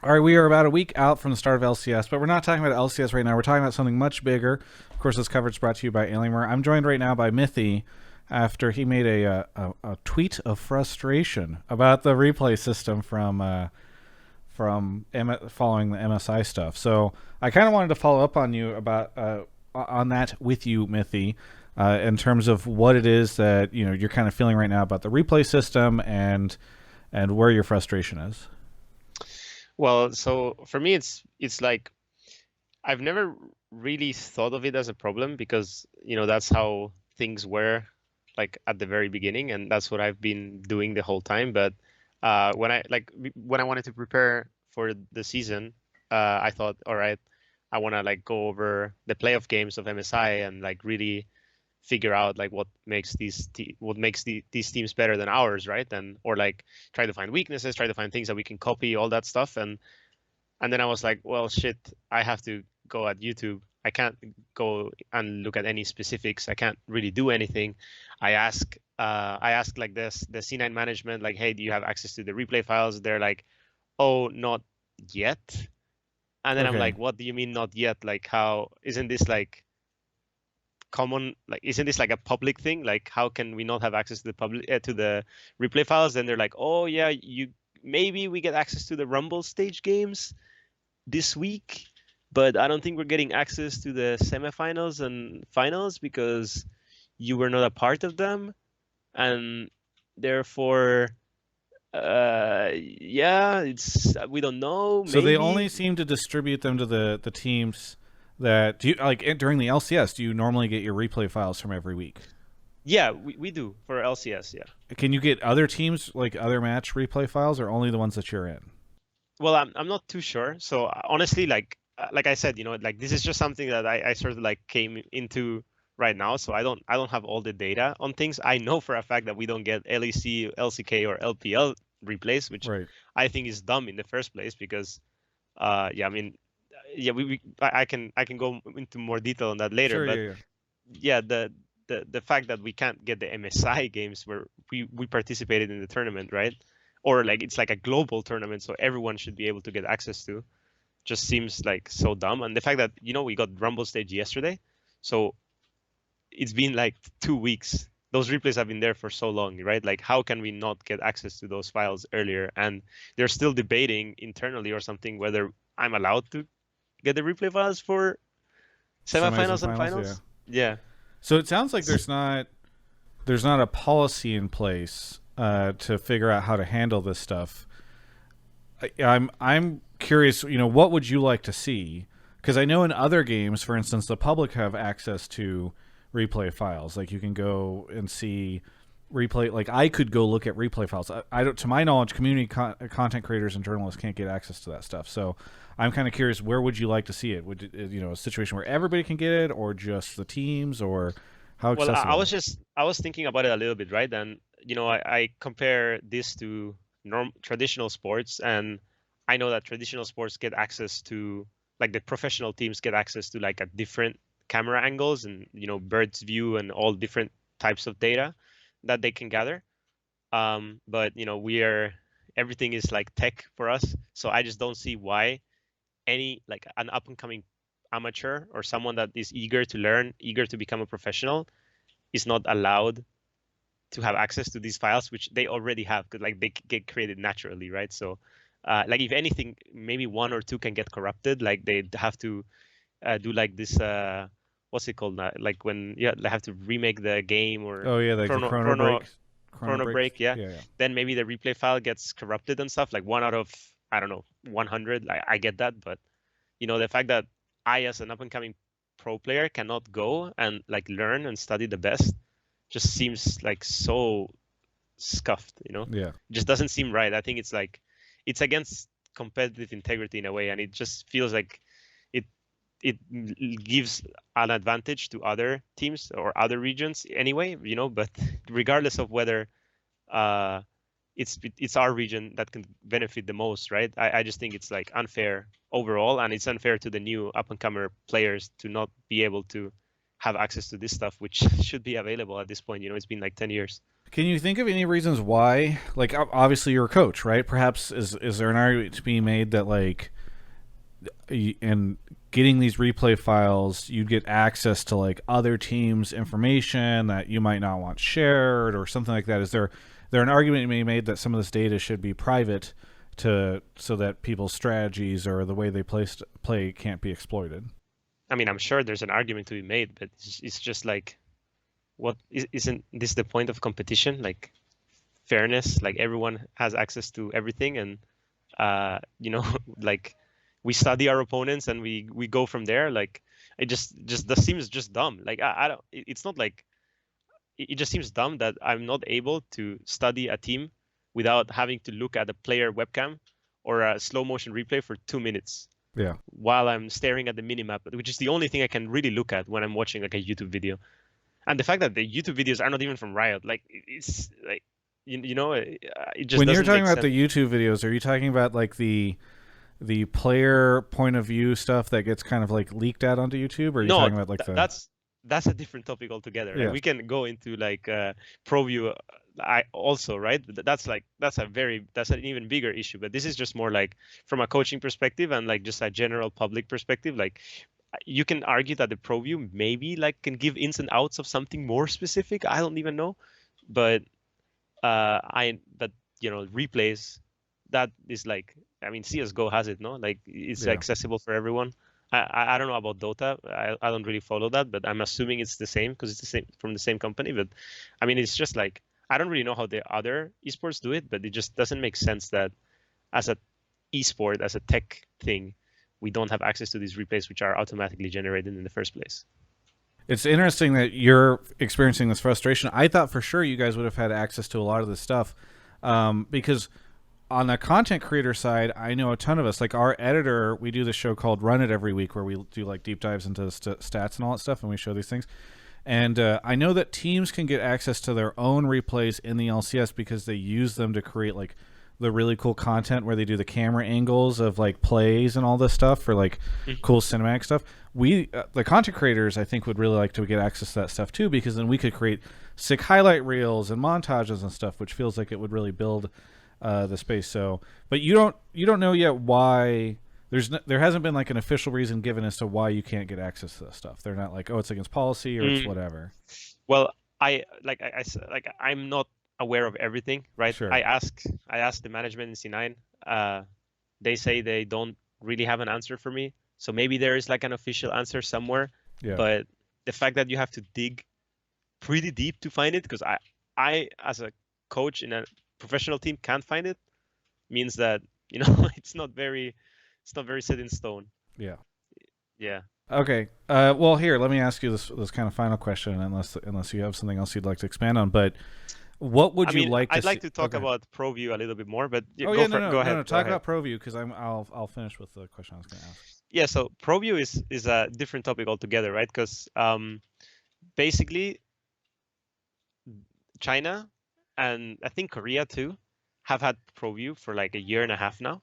All right, we are about a week out from the start of LCS, but we're not talking about LCS right now. We're talking about something much bigger. Of course, this coverage is brought to you by Alienware. I'm joined right now by Mithy after he made a tweet of frustration about the replay system following the MSI stuff. So I kind of wanted to follow up on you about on that with you, Mithy, in terms of what it is that you're kind of feeling right now about the replay system and where your frustration is. Well, so for me, it's like I've never really thought of it as a problem because, that's how things were like at the very beginning, and that's what I've been doing the whole time. But when I wanted to prepare for the season, I thought, all right, I want to like go over the playoff games of MSI and like really figure out like what makes these teams better than ours, right? And or like try to find weaknesses, try to find things that we can copy, all that stuff. And then I was like, well, shit, I have to go at YouTube. I can't go and look at any specifics. I can't really do anything. I ask like this, the C9 management, like, hey, do you have access to the replay files? They're like, oh, not yet. And then I'm Okay. like, what do you mean not yet? Like, how isn't this like common? Like, isn't this like a public thing? Like, how can we not have access to the public to the replay files? Then they're like, oh yeah, you maybe we get access to the Rumble stage games this week, but I don't think we're getting access to the semifinals and finals because you were not a part of them, and therefore, yeah, it's we don't know. So they only Maybe, seem to distribute them to the teams that do you like during the LCS. Do you normally get your replay files from every week? yeah, we do for LCS, yeah. Can you get other teams like other match replay files, or only the ones that you're in? Well, I'm not too sure. So honestly, like I said, like this is just something that I sort of like came into right now. So I don't have all the data on things. I know for a fact that we don't get LEC, LCK, or LPL replays, which Right. I think is dumb in the first place because yeah, I mean, yeah, I can go into more detail on that later, Sure. but Yeah. Yeah. yeah, the fact that we can't get the MSI games where we participated in the tournament, right? Or like it's like a global tournament, so everyone should be able to get access to, just seems like so dumb. And the fact that we got Rumble stage yesterday, so it's been like 2 weeks. Those replays have been there for so long, right? Like how can we not get access to those files earlier? And they're still debating internally or something whether I'm allowed to get the replay files for Semis and semifinals and finals. Yeah. finals. Yeah. So it sounds like there's not a policy in place to figure out how to handle this stuff. I'm curious. What would you like to see? Because I know in other games, for instance, the public have access to replay files. Like you can go and see replay. Like I could go look at replay files. I don't, to my knowledge, community content creators and journalists can't get access to that stuff. So I'm kind of curious. Where would you like to see it? Would a situation where everybody can get it, or just the teams, or how Well, I accessible? was thinking about it a little bit, right? And I compare this to traditional sports, and I know that traditional sports get access to like the professional teams get access to like a different camera angles and bird's view and all different types of data that they can gather. But we are everything is like tech for us, so I just don't see why any like an up and coming amateur or someone that is eager to learn, eager to become a professional is not allowed to have access to these files, which they already have because like they get created naturally, right? So like if anything, maybe one or two can get corrupted. Like they have to do like this what's it called now? Like when they have to remake the game or Oh yeah, like the chrono chrono chrono breaks, chrono chrono breaks. break, yeah. Yeah, yeah. Then maybe the replay file gets corrupted and stuff. Like one out of I don't know 100. I get that, but the fact that I as an up and coming pro player cannot go and like learn and study the best just seems like so scuffed, Yeah. It just doesn't seem right. I think it's like it's against competitive integrity in a way, and it just feels like it it gives an advantage to other teams or other regions anyway, but regardless of whether uh it's our region that can benefit the most, right? I just think it's like unfair overall, and it's unfair to the new up and comer players to not be able to have access to this stuff, which should be available at this point. It's been like 10 years. Can you think of any reasons why? Like, obviously, you're a coach, right? Perhaps is there an argument to be made that like, in getting these replay files, you'd get access to like other teams' information that you might not want shared or something like that? Is there an argument to be made that some of this data should be private to so that people's strategies or the way they play can't be exploited? I mean, I'm sure there's an argument to be made, but it's just like, isn't this the point of competition? Like fairness, like everyone has access to everything, and like we study our opponents and we go from there. Like it just that seems just dumb. Like I don't. It's not like it just seems dumb that I'm not able to study a team without having to look at a player webcam or a slow motion replay for 2 minutes Yeah. while I'm staring at the minimap, which is the only thing I can really look at when I'm watching like a YouTube video. And the fact that the YouTube videos are not even from Riot, like it's like it just When you're doesn't talking make about sense. the YouTube videos, are you talking about like the player point of view stuff that gets kind of like leaked out onto YouTube, or are you No, talking about like the that's a different topic altogether. yeah And we can go into like ProView I also, right? But that's an even bigger issue. But this is just more like from a coaching perspective and like just a general public perspective. Like you can argue that the ProView maybe like can give ins and outs of something more specific. I don't even know, but but replays, that is like, I mean, CS:GO has it, no? Like it's yeah accessible for everyone. I don't know about Dota. I don't really follow that, but I'm assuming it's the same because it's the same from the same company. But I mean, it's just like I don't really know how the other esports do it, but it just doesn't make sense that as a esport, as a tech thing, we don't have access to these replays which are automatically generated in the first place. It's interesting that you're experiencing this frustration. I thought for sure you guys would have had access to a lot of this stuff, because on the content creator side, I know a ton of us. Like our editor, we do this show called Run It every week where we do like deep dives into the stats and all that stuff, and we show these things. And I know that teams can get access to their own replays in the LCS because they use them to create like the really cool content where they do the camera angles of like plays and all this stuff for like cool cinematic stuff. We the content creators, I think, would really like to get access to that stuff too, because then we could create sick highlight reels and montages and stuff, which feels like it would really build the space. So, but you don't know yet why there hasn't been like an official reason given as to why you can't get access to this stuff. They're not like, oh, it's against policy or it's whatever. Well, I'm not aware of everything, right? Sure. I asked the management in C9. They say they don't really have an answer for me. So maybe there is like an official answer somewhere. Yeah. But the fact that you have to dig pretty deep to find it, because I as a coach in a professional team can't find it, means that it's not very set in stone. Yeah. Yeah. Okay. Well, here, let me ask you this kind of final question, unless you have something else you'd like to expand on. But what would you like to I'd like see? to talk about ProView a little bit more, but Go ahead. No, talk about ProView, because I'll finish with the question I was going to ask. Yeah, so ProView is a different topic altogether, right? Because basically China and I think Korea too have had ProView for like a year and a half now,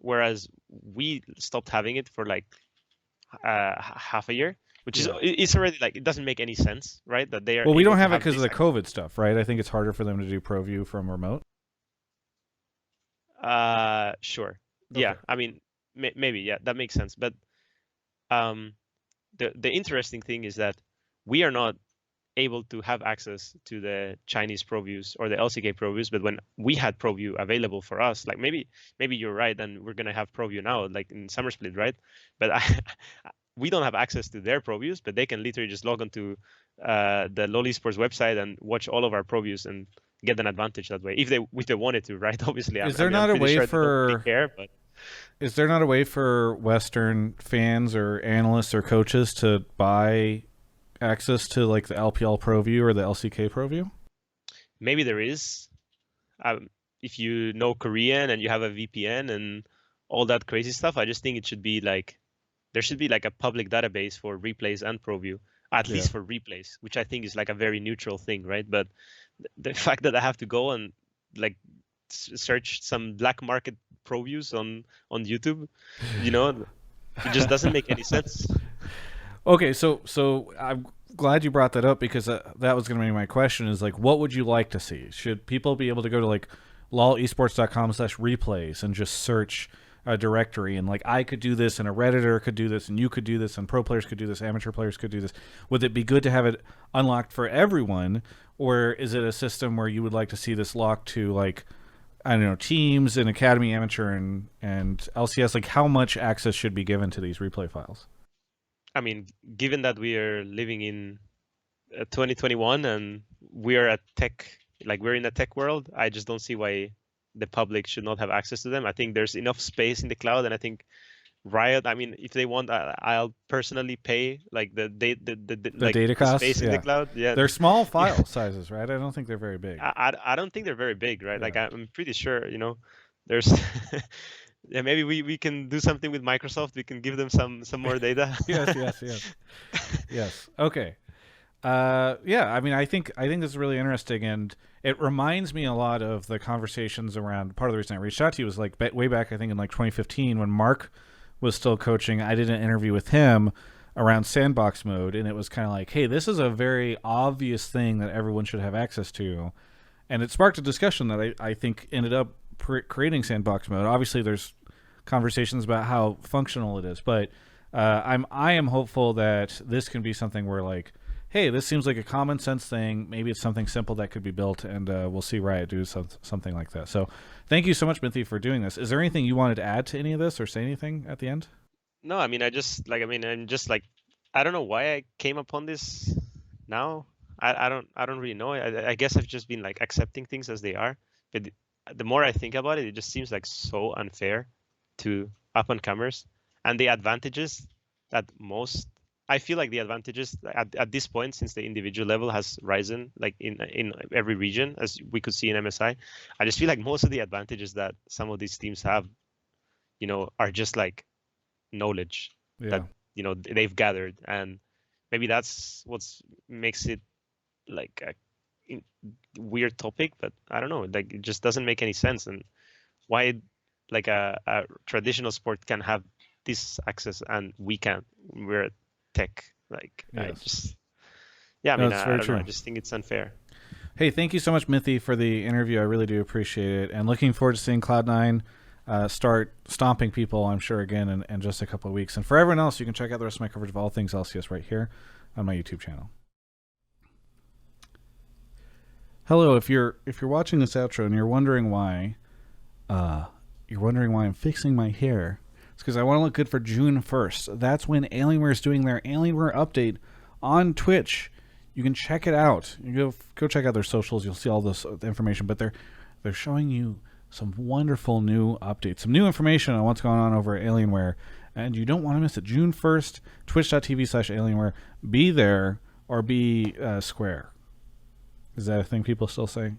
whereas we stopped having it for like half a year, which is it's already like, it doesn't make any sense, right? That they are. Well, we don't have it because of the COVID stuff, right? I think it's harder for them to do ProView from remote. Sure. Okay. Yeah, I mean, maybe, yeah, that makes sense. But the interesting thing is that we are not able to have access to the Chinese ProViews or the LCK ProViews, but when we had ProView available for us, like maybe you're right, and we're gonna have ProView now, like in Summer Split, right? But we don't have access to their ProViews, but they can literally just log onto the LoL Esports website and watch all of our ProViews and get an advantage that way, if they wanted to, right? Obviously, is there not a way for care, but is there not a way for Western fans or analysts or coaches to buy access to like the LPL ProView or the LCK ProView? Maybe there is. If you know Korean and you have a VPN and all that crazy stuff, I just think it should be like, there should be like a public database for replays and ProView, at least for replays, which I think is like a very neutral thing, right? But the fact that I have to go and like search some black market ProViews on YouTube, it just doesn't make any sense. Okay, so glad you brought that up because that was going to be my question. Is like, what would you like to see? Should people be able to go to like lolesports.com/replays and just search a directory and like I could do this and a Redditor could do this and you could do this and pro players could do this, amateur players could do this? Would it be good to have it unlocked for everyone, or is it a system where you would like to see this locked to like, I don't know, teams and academy, amateur, and LCS? Like, how much access should be given to these replay files? I mean, given that we are living in 2021 and we are a tech, like we're in a tech world, I just don't see why the public should not have access to them. I think there's enough space in the cloud, and I think Riot, I mean, if they want, I'll personally pay like the like data the costs space in the cloud. Yeah, they're small file sizes, right? I don't think they're very big. I don't think they're very big, right? Yeah. Like I'm pretty sure, there's yeah, maybe we can do something with Microsoft. We can give them some more data. Yes. Okay. Yeah, I mean, I think this is really interesting, and it reminds me a lot of the conversations around. Part of the reason I reached out to you was like way back, I think in like 2015 when Mark was still coaching. I did an interview with him around sandbox mode, and it was kind of like, hey, this is a very obvious thing that everyone should have access to, and it sparked a discussion that I think ended up creating sandbox mode. Obviously, there's conversations about how functional it is, but I am hopeful that this can be something where like, hey, this seems like a common sense thing. Maybe it's something simple that could be built, and we'll see Riot do something like that. So thank you so much, Mithy, for doing this. Is there anything you wanted to add to any of this or say anything at the end? No, I mean, I'm just like, I don't know why I came upon this now. I don't really know. I guess I've just been like accepting things as they are. But the more I think about it, it just seems like so unfair to up and comers, and the advantages that I feel like the advantages at this point, since the individual level has risen like in every region, as we could see in MSI, I just feel like most of the advantages that some of these teams have, are just like knowledge that they've gathered, and maybe that's what makes it like a weird topic. But I don't know, like it just doesn't make any sense, and why like a traditional sport can have this access and we can't. We're tech, like yes. I don't know, I just think it's unfair. Hey, thank you so much, Mithy, for the interview. I really do appreciate it, and looking forward to seeing Cloud9 start stomping people, I'm sure, again in just a couple of weeks. And for everyone else, you can check out the rest of my coverage of all things LCS right here on my YouTube channel. Hello, if you're watching this outro and you're wondering why I'm fixing my hair, it's because I want to look good for June 1st. That's when Alienware is doing their Alienware update on Twitch. You can check it out. You go check out their socials. You'll see all this information. But they're showing you some wonderful new updates, some new information on what's going on over at Alienware, and you don't want to miss it. June 1st, twitch.tv/Alienware. Be there or be square. Is that a thing people still say?